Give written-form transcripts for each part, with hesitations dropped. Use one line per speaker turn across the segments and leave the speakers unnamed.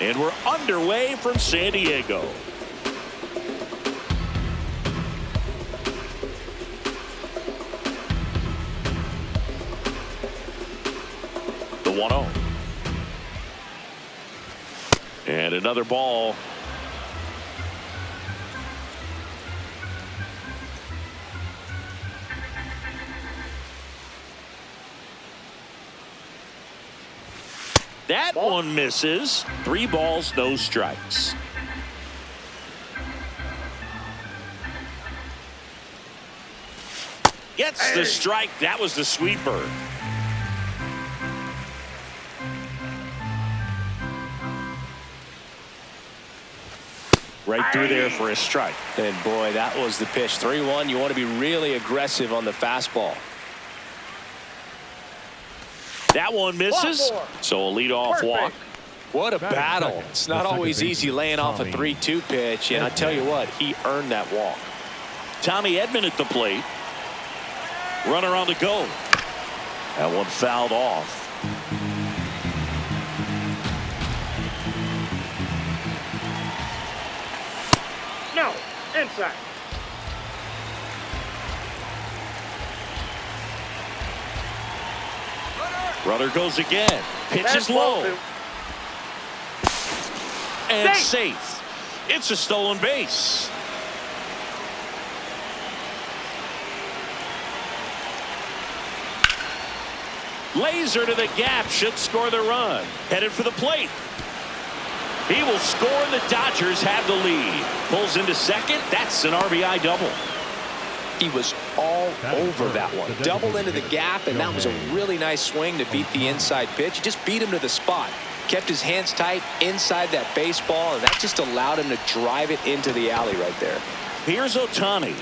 And we're underway from San Diego. The 1-0. And another ball. That one misses. 3 balls, no strikes. Gets the strike. That was the sweeper. Right through there for a strike.
And boy, that was the pitch. 3-1. You want to be really aggressive on the fastball.
That one misses. So a leadoff walk.
What a battle. It's not always easy laying off a 3-2 pitch. And I tell you what, he earned that walk.
Tommy Edman at the plate. Runner on the go. That one fouled off.
No, inside.
Runner goes again. Pitch is low. And it's safe. It's a stolen base. Laser to the gap. Should score the run. Headed for the plate. He will score, and the Dodgers have the lead. Pulls into second. That's an RBI double.
He was all over that one. Double into the gap, and that was a really nice swing to beat the inside pitch. He just beat him to the spot. Kept his hands tight inside that baseball, and that just allowed him to drive it into the alley right there.
Here's Ohtani,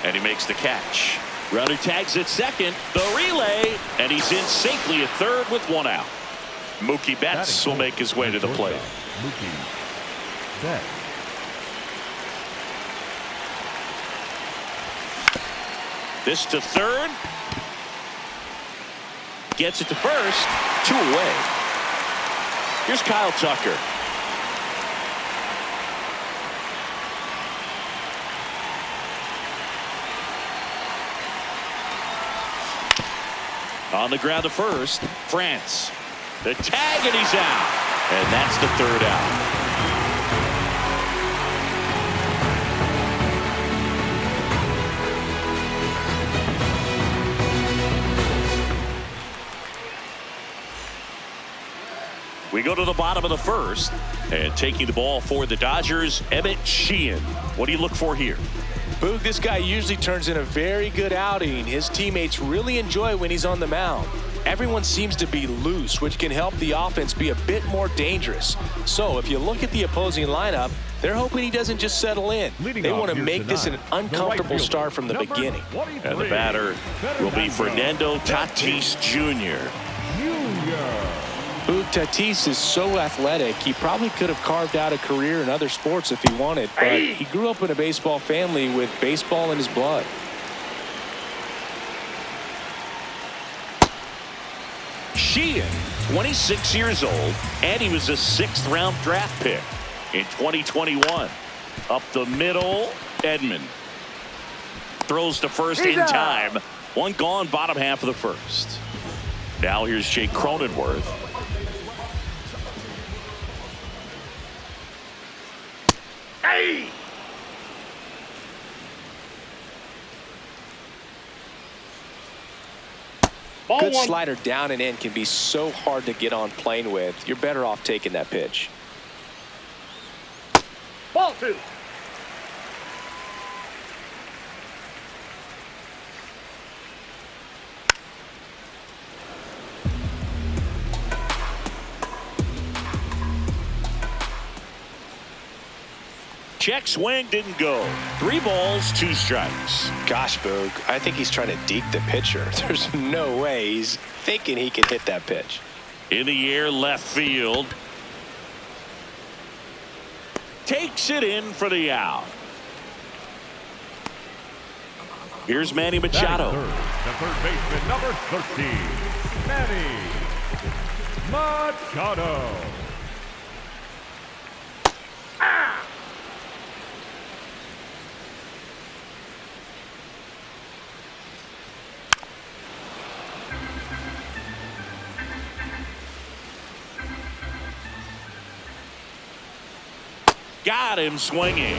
and he makes the catch. Runner tags at second. The relay, and he's in safely at third with 1 out. Mookie Betts will make his way to the plate.
Mookie Betts.
This to third. Gets it to first. 2 away. Here's Kyle Tucker. On the ground to first. France. The tag, and he's out. And that's the 3rd out. We go to the bottom of the 1st, and taking the ball for the Dodgers, Emmett Sheehan. What do you look for here?
Boog, this guy usually turns in a very good outing. His teammates really enjoy when he's on the mound. Everyone seems to be loose, which can help the offense be a bit more dangerous. So if you look at the opposing lineup, they're hoping he doesn't just settle in. They want to make this an uncomfortable start from the beginning.
And the batter will be Fernando Tatis Jr.
Boog, Tatis is so athletic, he probably could have carved out a career in other sports if he wanted, but he grew up in a baseball family with baseball in his blood.
Sheehan, 26 years old, and he was a 6th-round draft pick in 2021. Up the middle, Edman. Throws to first in time. 1 gone, bottom half of the 1st. Now here's Jake Cronenworth.
Good slider down and in can be so hard to get on plane with. You're better off taking that pitch.
Ball 2.
Check swing, didn't go. 3 balls, 2 strikes.
Gosh, Boog, I think he's trying to deke the pitcher. There's no way he's thinking he can hit that pitch.
In the air, left field. Takes it in for the out. Here's Manny Machado.
The third baseman, number 13, Manny Machado.
got him swinging.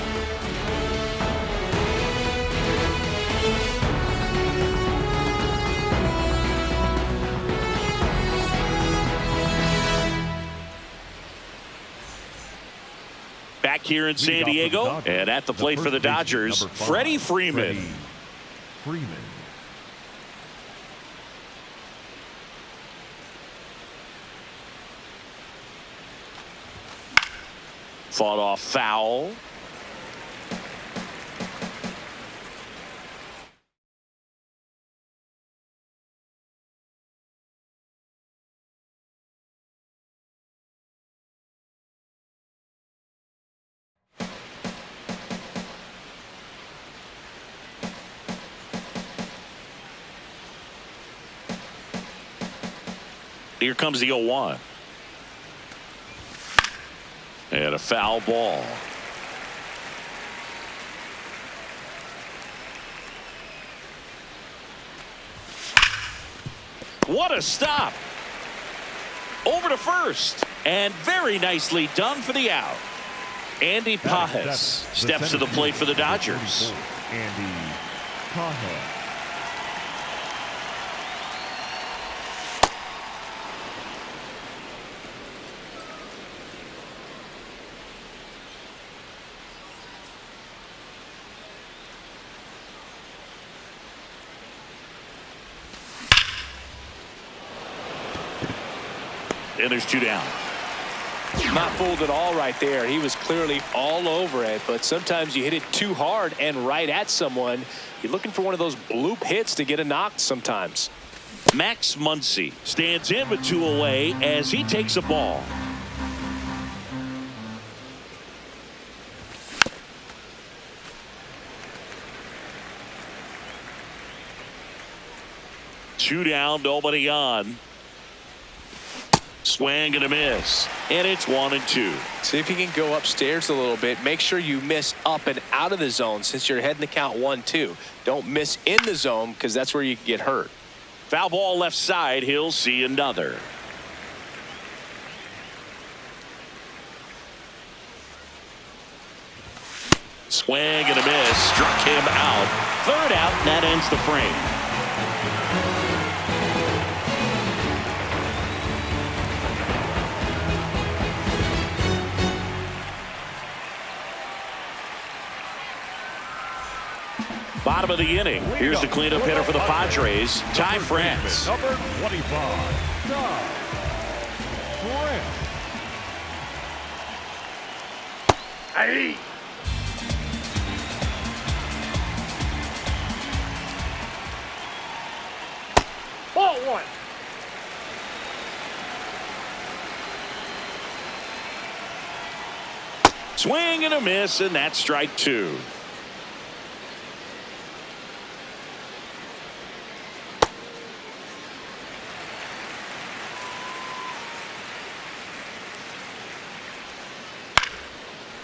Back here in San Diego, and at the plate for the Dodgers, Freddie Freeman. Fought off foul. Here comes the 0-1. And a foul ball. What a stop. Over to first. And very nicely done for the out. Andy Pajes steps to the plate for the Dodgers.
Andy Pajes.
And there's 2 down.
Not fooled at all right there. He was clearly all over it, but sometimes you hit it too hard and right at someone. You're looking for one of those bloop hits to get a knock sometimes.
Max Muncy stands in with 2 away as he takes a ball. Two down, nobody on. Swing and a miss, and it's 1-2.
See if you can go upstairs a little bit. Make sure you miss up and out of the zone since you're heading to count 1-2. Don't miss in the zone because that's where you get hurt.
Foul ball left side. He'll see another. Swing and a miss. Struck him out. Third out. That ends the frame. Bottom of the inning. Here's the cleanup hitter for the Padres, Ty France.
Number 25, Ty France.
Hey. Ball 1.
Swing and a miss, and that's strike 2.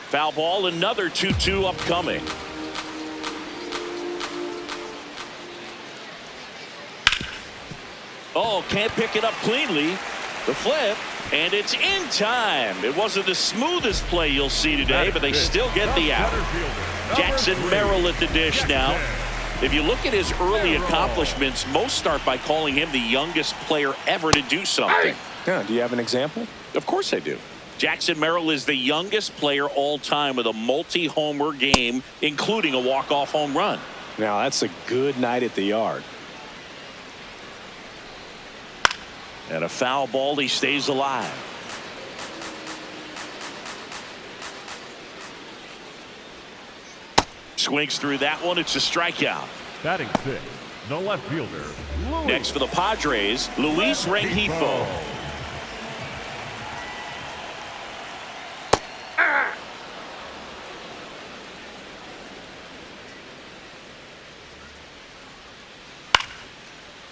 Foul ball, another 2-2 upcoming. Oh, can't pick it up cleanly. The flip, and it's in time. It wasn't the smoothest play you'll see today, but they still get the out. Jackson Merrill at the dish now. If you look at his early accomplishments, most start by calling him the youngest player ever to do something.
Yeah, do you have an example?
Of course I do. Jackson Merrill is the youngest player all time with a multi-homer game, including a walk-off home run.
Now, that's a good night at the yard.
And a foul ball, he stays alive. Swings through that one. It's a strikeout.
Batting 6, the left fielder, Luis.
Next for the Padres, Luis Rengifo.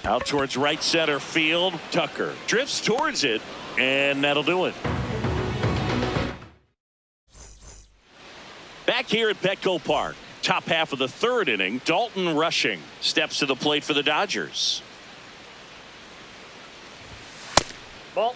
Out towards right center field. Tucker drifts towards it, and that'll do it. Back here at Petco Park, top half of the third inning, Dalton Rushing steps to the plate for the Dodgers.
Ball.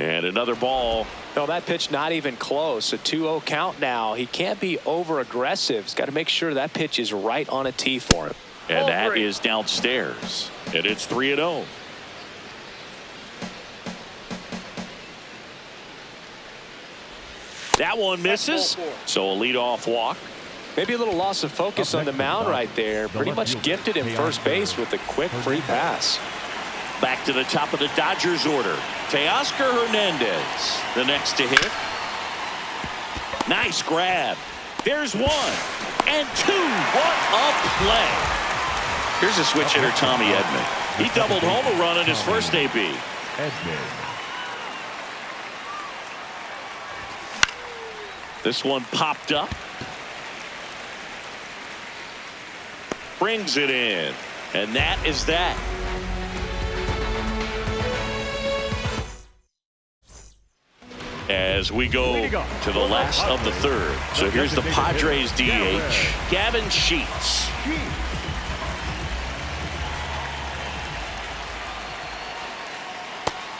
And another ball.
No, that pitch not even close. A 2-0 count now. He can't be over aggressive. He's got to make sure that pitch is right on a tee for him.
And that is downstairs. And it's 3-0. That one misses. So a leadoff walk.
Maybe a little loss of focus on the mound right there. Pretty much gifted him first base with a quick free pass.
Back to the top of the Dodgers order. Teoscar Hernandez, the next to hit. Nice grab. There's 1 and 2. What a play. Here's a switch hitter, Tommy Edman. He doubled home a run in his first AB. This one popped up. Brings it in. And that is that. As we go to the last of the third. So here's the Padres DH, Gavin Sheets.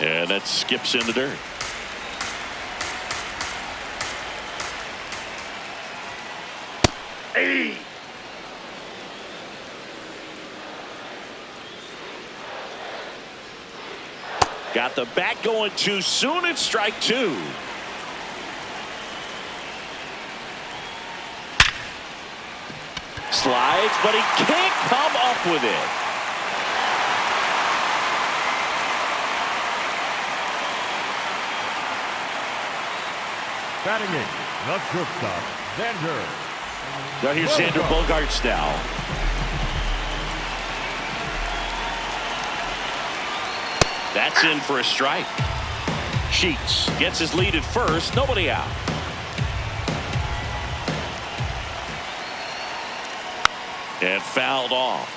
And that skips in the dirt.
Hey.
Got the bat going too soon. It's strike 2. Slides, but he can't come up with it.
Batting in, the shortstop, Xander.
Now here's Xander Bogaerts now. That's in for a strike. Sheets gets his lead at first. Nobody out. And fouled off.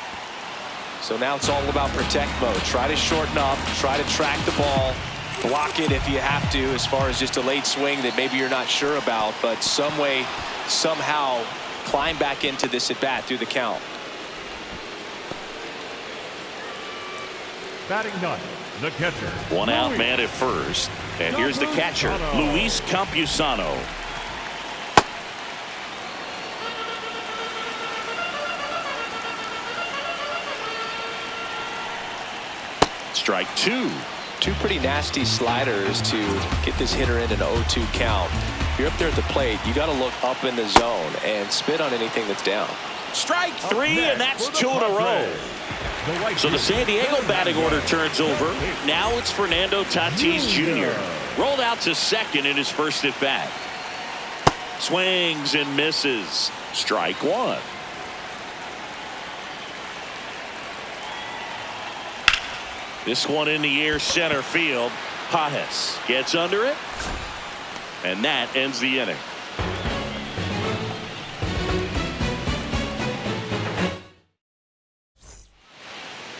So now it's all about protect mode. Try to shorten up. Try to track the ball. Block it if you have to, as far as just a late swing that maybe you're not sure about. But some way, somehow, climb back into this at bat through the count.
Batting ninth, the catcher.
One out man at first. And here's the catcher, Luis Campusano. Strike 2.
Two pretty nasty sliders to get this hitter in an 0-2 count. If you're up there at the plate, you got to look up in the zone and spit on anything that's down.
Strike 3, and that's 2 in a row. So the San Diego batting order turns over. Now it's Fernando Tatis Jr. Rolled out to second in his first at bat. Swings and misses. Strike 1. This one in the air center field. Pajes gets under it. And that ends the inning.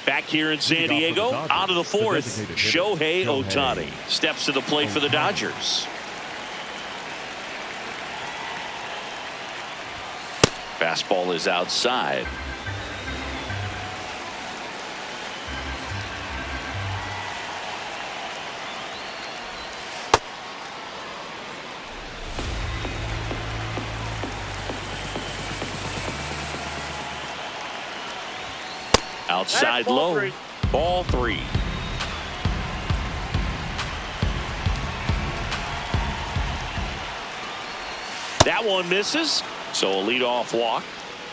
Back here in San Diego, out of the fourth, Shohei Ohtani steps to the plate for the Dodgers. Fastball is outside. Outside low. Ball 3. That one misses. So a leadoff walk.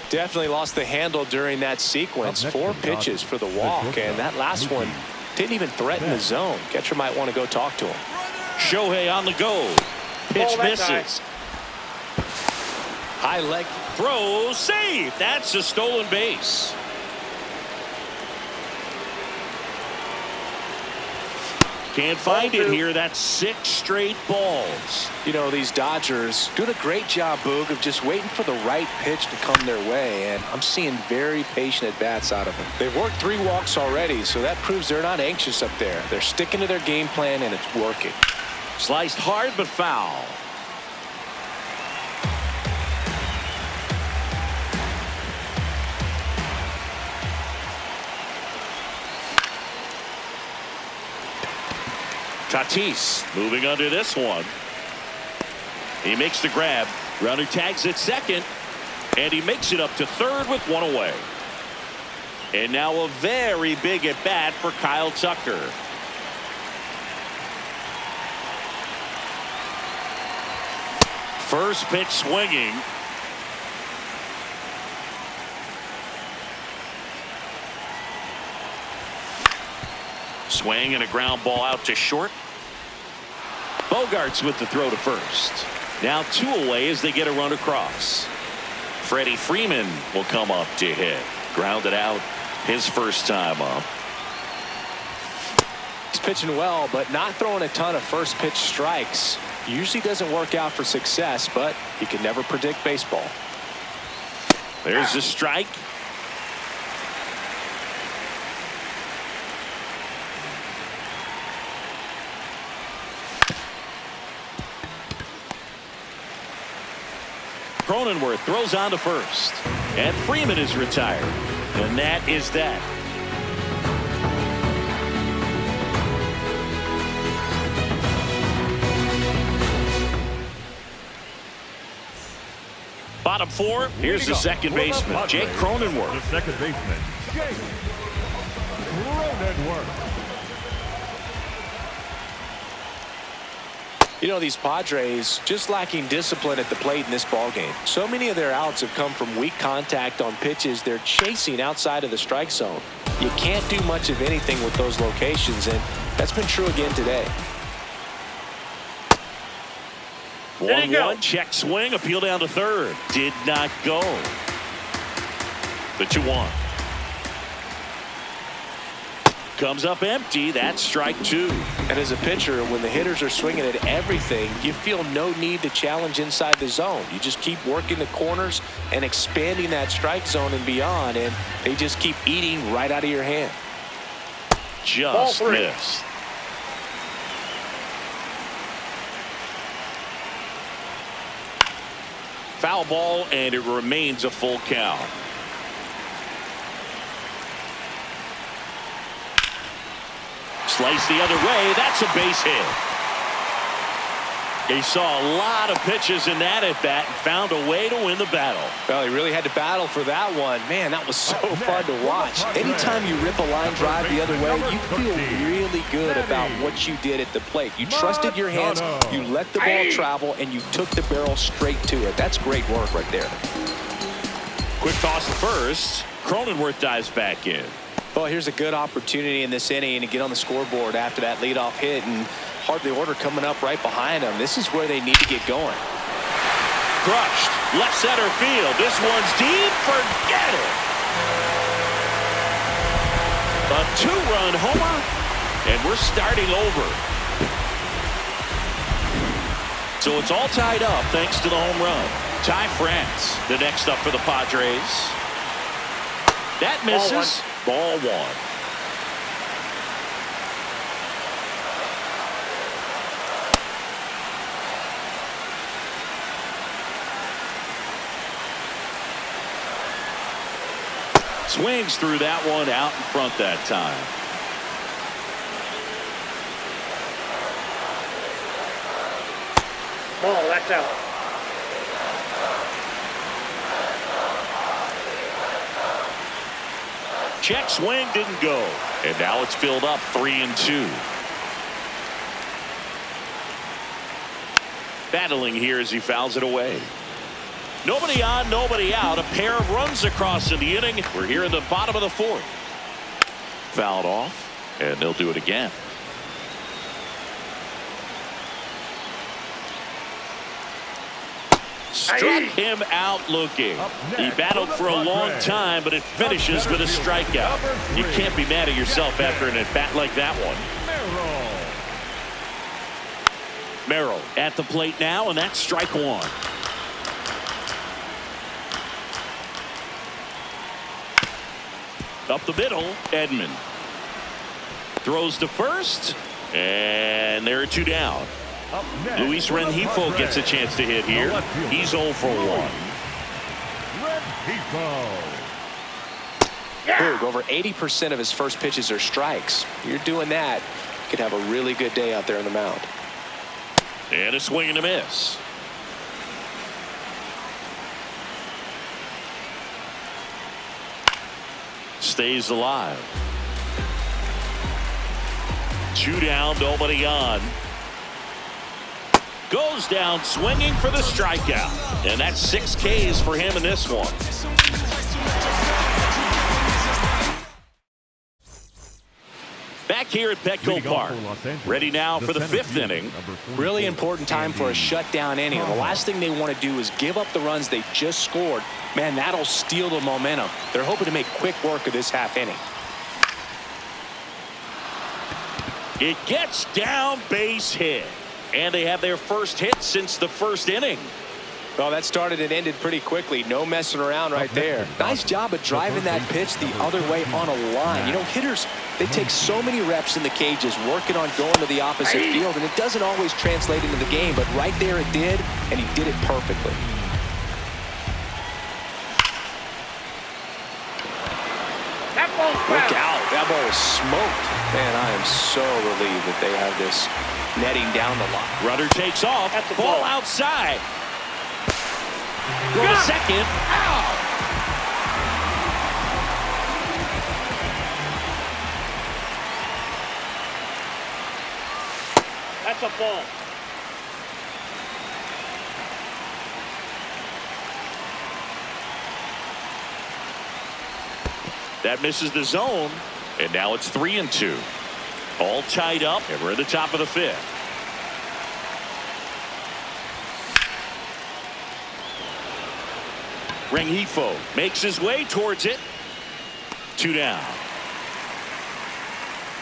Definitely lost the handle during that sequence. 4 pitches for the walk, and that last one didn't even threaten the zone. Catcher might want to go talk to him.
Shohei on the go. Pitch misses.
High leg
throw, save. That's a stolen base. Can't find it here. That's 6 straight balls.
You know, these Dodgers doing a great job, Boog, of just waiting for the right pitch to come their way, and I'm seeing very patient at-bats out of them. They've worked 3 walks already, so that proves they're not anxious up there. They're sticking to their game plan, and it's working.
Sliced hard but foul. Tatis moving under this one. He makes the grab. Runner tags at second. And he makes it up to third with one away. And now a very big at bat for Kyle Tucker. First pitch swinging. Swing and a ground ball out to short. Bogarts with the throw to first. Now 2 away as they get a run across. Freddie Freeman will come up to hit. Grounded out his first time up.
He's pitching well, but not throwing a ton of first pitch strikes. Usually doesn't work out for success, but you can never predict baseball.
There's a strike. Cronenworth throws on to first. And Freeman is retired. And that is that. Bottom 4, here's the second baseman, Jake Cronenworth.
The second baseman, Jake Cronenworth.
You know, these Padres just lacking discipline at the plate in this ballgame. So many of their outs have come from weak contact on pitches they're chasing outside of the strike zone. You can't do much of anything with those locations, and that's been true again today.
1-1, check swing, appeal down to third. Did not go. The 2-1. Comes up empty. That's strike 2.
And as a pitcher, when the hitters are swinging at everything, you feel no need to challenge inside the zone. You just keep working the corners and expanding that strike zone and beyond, and they just keep eating right out of your hand.
Just missed. Foul ball, and it remains a full count. Slice the other way. That's a base hit. He saw a lot of pitches in that at bat and found a way to win the battle.
Well, he really had to battle for that one. Man, that was so fun to watch. Anytime you rip a line drive the other way, you feel really good about what you did at the plate. You trusted your hands, you let the ball travel, and you took the barrel straight to it. That's great work right there.
Quick toss to first. Cronenworth dives back in.
Well, here's a good opportunity in this inning to get on the scoreboard after that leadoff hit, and hardly order coming up right behind them. This is where they need to get going.
Crushed. Left center field. This one's deep. Forget it. A 2-run homer, and we're starting over. So it's all tied up thanks to the home run. Ty France, the next up for the Padres. That misses. Ball 1. Swings through that one out in front that time.
Ball, that's out.
Check swing didn't go. And now it's filled up 3-2. Battling here as he fouls it away. Nobody on, nobody out. A pair of runs across in the inning. We're here in the bottom of the 4th. Fouled off, and they'll do it again. Struck him out looking. He battled for a long time, but it finishes with a strikeout. You can't be mad at yourself after an at-bat like that one. Merrill at the plate now, and that's strike 1. Up the middle, Edman. Throws to first, and there are 2 down. Luis Rengifo gets a chance to hit here. He's 0 for 1.
Over 80% of his first pitches are strikes. You're doing that, could have a really good day out there on the mound.
And a swing and a miss. Stays alive. 2 down, nobody on. Goes down swinging for the strikeout. And that's 6 Ks for him in this one. Back here at Petco Park. Ready now for the 5th inning.
Really important time for a shutdown inning. The last thing they want to do is give up the runs they just scored. Man, that'll steal the momentum. They're hoping to make quick work of this half inning.
It gets down, base hit. And they have their first hit since the 1st inning.
Well, that started and ended pretty quickly. No messing around right there. Nice job of driving that pitch the other way on a line. You know, hitters, they take so many reps in the cages working on going to the opposite field, and it doesn't always translate into the game, but right there it did, and he did it perfectly. Look out. That ball was smoked. Man, I am so relieved that they have this netting down the line.
Runner takes off. At the ball outside. Go to second. Out.
That's a ball.
That misses the zone. And now it's 3-2. All tied up. And we're at the top of the 5th. Rengifo makes his way towards it. 2 down.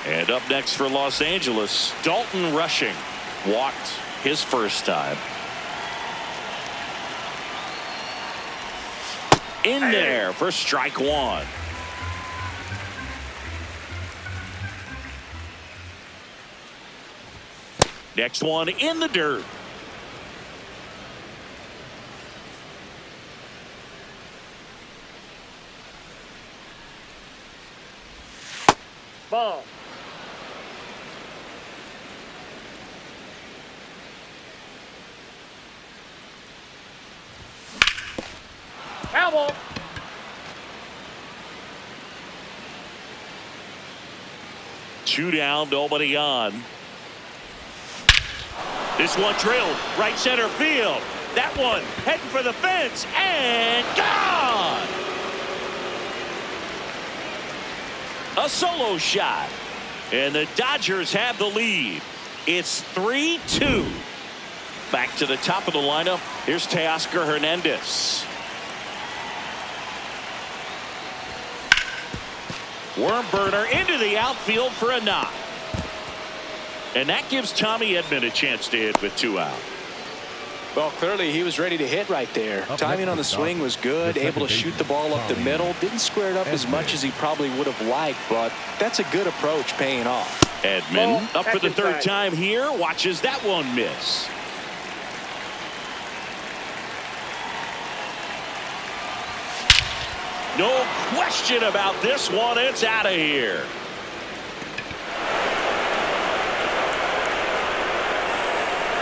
And up next for Los Angeles, Dalton Rushing. Walked his first time. In there for strike 1. Next one in the dirt.
Ball. Foul.
2 down, nobody on. This one drilled right center field. That one heading for the fence and gone. A solo shot. And the Dodgers have the lead. It's 3-2. Back to the top of the lineup. Here's Teoscar Hernandez. Worm burner into the outfield for a knock. And that gives Tommy Edman a chance to hit with 2 out.
Well, clearly he was ready to hit right there. Timing on the swing was good, able to shoot the ball up the middle. Didn't square it up as much as he probably would have liked, but that's a good approach paying off.
Edman up for the 3rd time here. Watches that one miss. No question about this one. It's out of here.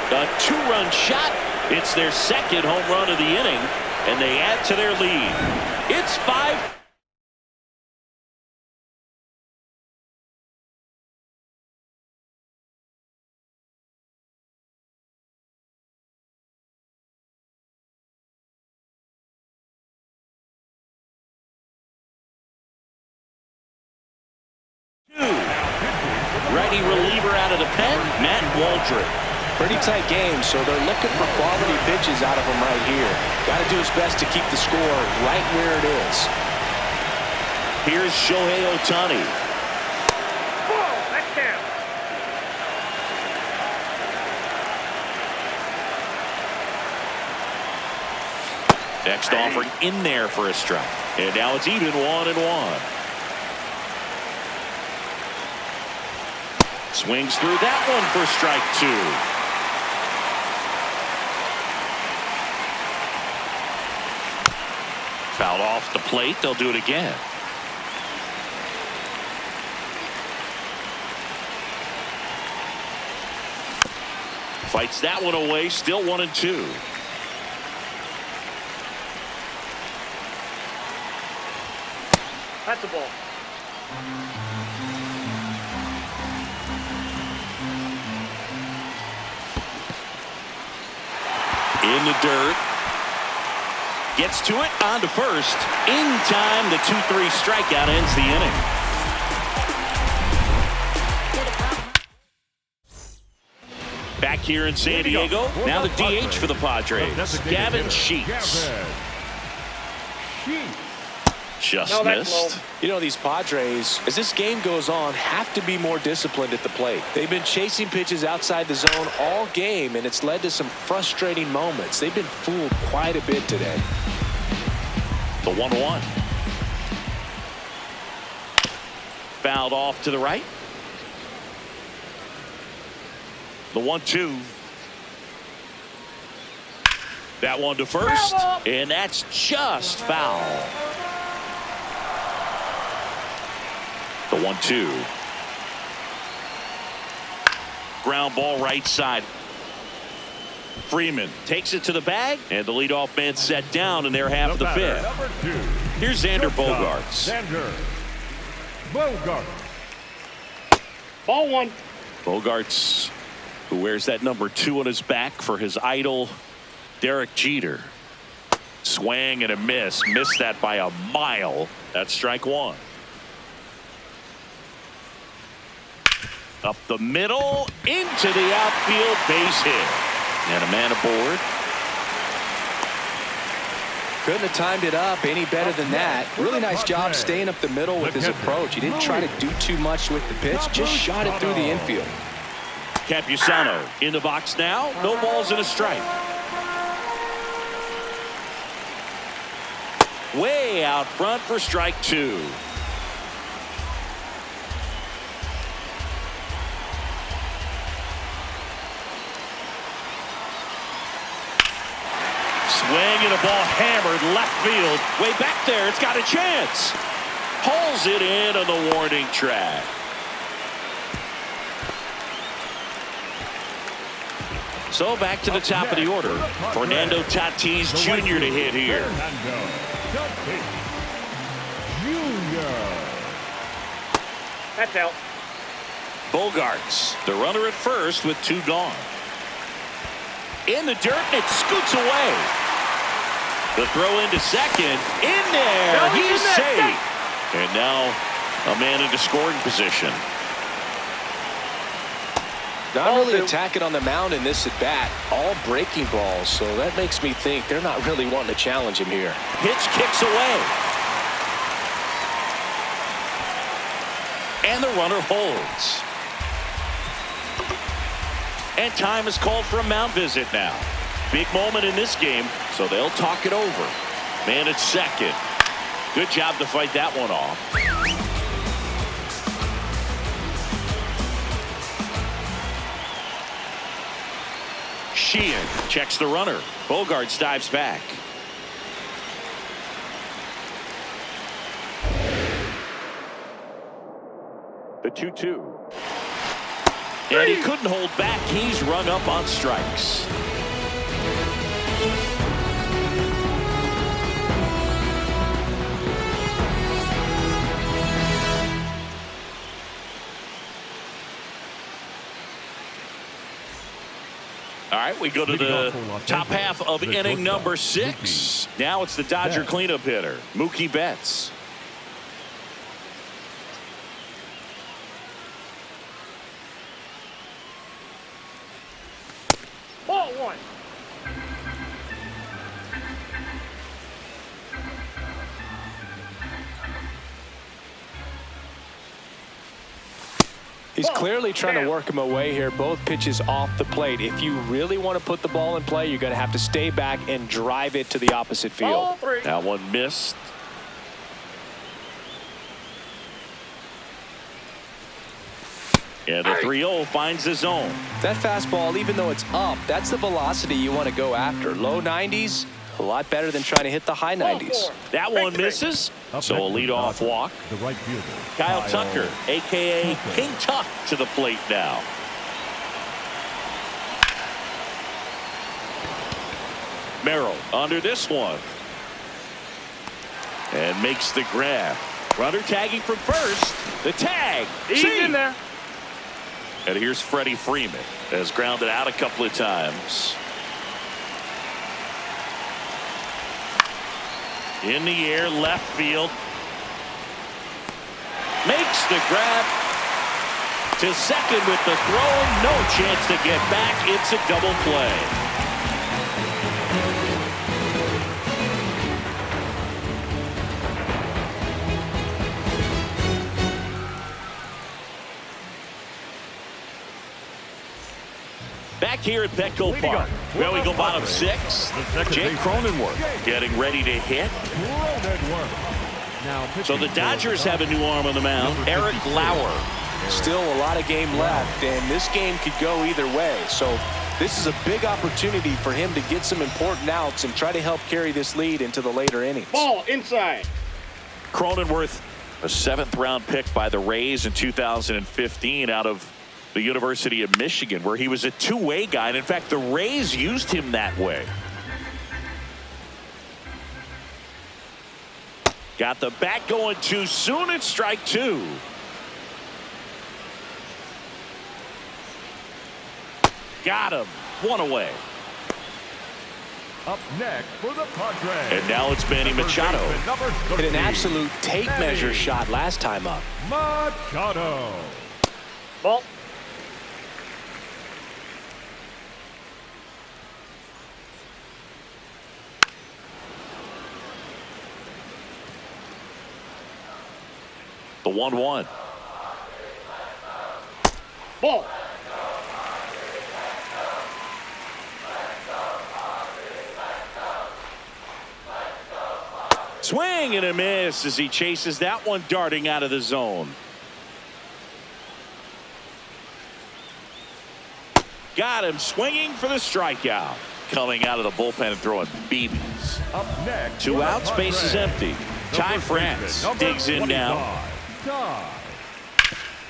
A 2-run shot. It's their 2nd home run of the inning, and they add to their lead. It's 5. Righty reliever out of the pen, Matt Waldrop.
Pretty tight game, so they're looking for quality pitches out of him right here. Got to do his best to keep the score right where it is.
Here's Shohei Ohtani.
Ball. That's down.
Next offering in there for a strike. And now it's even 1-1. Swings through that one for strike 2. Fouled off the plate. They'll do it again. Fights that one away. Still 1-2.
That's a ball.
In the dirt. Gets to it. On to first. In time. The 2-3 strikeout ends the inning. Back here in San Diego. Now the DH for the Padres. Gavin Sheets. Just missed.
You know, these Padres, as this game goes on, have to be more disciplined at the plate. They've been chasing pitches outside the zone all game, and it's led to some frustrating moments. They've been fooled quite a bit today.
The 1-1. Fouled off to the right. The 1-2. That one to first, and that's just foul. The 1-2. Ground ball right side. Freeman takes it to the bag, and the leadoff man set down in their half of the fifth. Here's Xander Bogaerts.
Xander Bogaerts.
Ball one.
Bogaerts, who wears that number 2 on his back for his idol, Derek Jeter. Swing and a miss. Missed that by a mile. That's strike one. Up the middle, into the outfield, base hit. And a man aboard.
Couldn't have timed it up any better than that. Really nice job staying up the middle with his approach. He didn't try to do too much with the pitch, just shot it through the infield.
Campusano in the box now. No balls and a strike. Way out front for strike 2. Swing and a ball hammered left field. Way back there. It's got a chance. Pulls it in on the warning track. So back to the top of the order. Fernando Tatis Jr. to hit here.
Fernando Tatis Jr.
That's out.
Bogaerts, the runner at first with 2 gone. In the dirt, and it scoots away. The throw into second. In there. He's safe. And now a man into scoring position.
Not really attacking on the mound in this at bat. All breaking balls, so that makes me think they're not really wanting to challenge him here.
Pitch kicks away. And the runner holds. And time is called for a mound visit now. Big moment in this game, so they'll talk it over. Man at second. Good job to fight that one off. Sheehan checks the runner. Bogaerts dives back. The 2-2. And he couldn't hold back. He's rung up on strikes. All right, we go to the top half of inning number 6. Now it's the Dodger cleanup hitter, Mookie Betts.
Ball one.
He's clearly trying to work him away here. Both pitches off the plate. If you really want to put the ball in play, you're going to have to stay back and drive it to the opposite field.
That one missed. And the 3-0 finds the zone.
That fastball, even though it's up, that's the velocity you want to go after. Low 90s, a lot better than trying to hit the high 90s.
That one misses. So a leadoff walk.
The right fielder,
Kyle Tucker, a.k.a. King Tuck, to the plate now. Merrill under this one. And makes the grab. Runner tagging from first. The tag.
He's in there.
And here's Freddie Freeman. Has grounded out a couple of times. In the air, left field. Makes the grab to second with the throw. No chance to get back. It's a double play. Back here at Petco Park, where we go bottom 6. Jake Cronenworth getting ready to hit. So the Dodgers have a new arm on the mound, Eric Lauer.
Still a lot of game left, and this game could go either way. So this is a big opportunity for him to get some important outs and try to help carry this lead into the later innings.
Ball inside.
Cronenworth, a 7th-round pick by the Rays in 2015 out of the University of Michigan, where he was a two-way guy. And in fact, the Rays used him that way. Got the bat going too soon. It's strike 2. Got him. 1 away.
Up next for the Padres.
And now it's Manny Machado.
Hit an absolute tape measure shot last time up.
Machado.
Ball.
The 1-1.
Ball.
Swing and a miss as he chases that one darting out of the zone. Got him swinging for the strikeout. Coming out of the bullpen and throwing BBs.
Up next.
2 outs, base is empty. Ty France digs in now.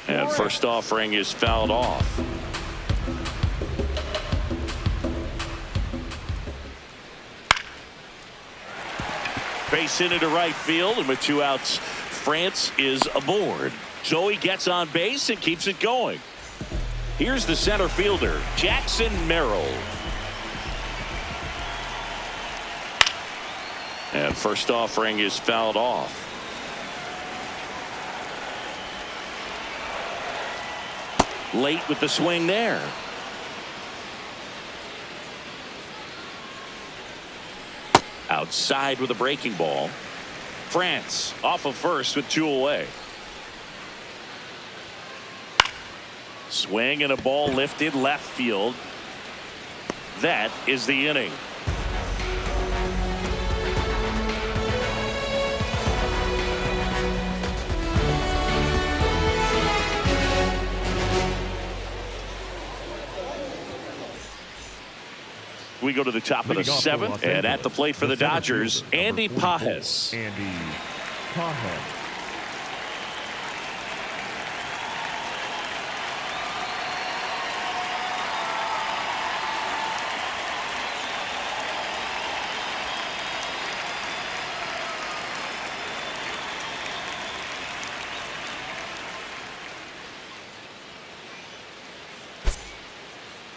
And first offering is fouled off. Base hit into right field, and with 2 outs, France is aboard. So he gets on base and keeps it going. Here's the center fielder, Jackson Merrill. And first offering is fouled off. Late with the swing there. Outside with a breaking ball. France off of first with 2 away. Swing and a ball lifted left field. That is the inning. We go to the top of the 7th, and at the plate for the Dodgers, Andy Pages.
Andy Pages.